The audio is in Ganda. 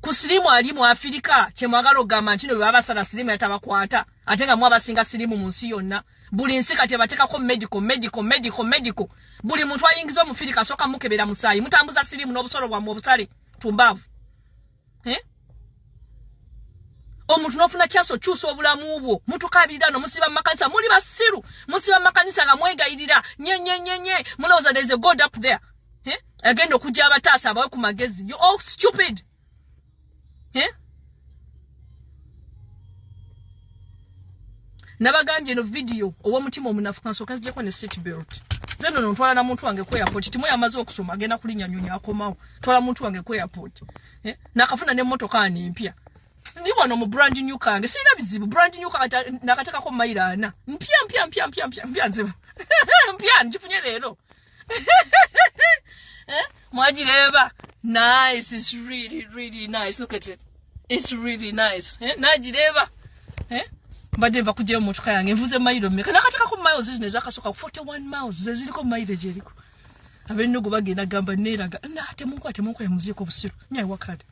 ku Silimu ali mu Afrika kye mwagalo gamba nti no baba sala Silimu yatabakwata ate nga mwabasinga Silimu mu nsi yonna buli nsi kati batekako medical buli muntu ayingiza omufirika soka mukebera musayi mutambuza Silimu n'obusolo bwa mu obusale tumbavu omuntu nofuna kyaso kyuso obulamu bwo mutukabirira no musiba makanisa muli basiru musiba makanisa nga mwegayirira nye muloza there is a god up there agenda okujja abatasa abawe ku magezi you all stupid nabagambye no video owo mutima omunafuka nsoka zijeko ne seat belt zeno no ntwala na muntu wange ku airport timu yamaze okusoma agenda kulinya nyonya akomawo twala muntu wange ku airport nakafuna ne motoka ni mpya ni wano mu brand new kange sina bizibu brand new kanga nakataka ko mailana mpya nzibu mpya njifunye lero mwajireba nice it's really nice look at it it's really nice najireba mbadde mva kujja mu motoka yange mvuze mailo mmeka nakataka ko miles zine zakasoka 41 miles zeziliko mileage eriko abennugo bagenda gamba neraga ate munkwate ya muziko busiru nyai wakade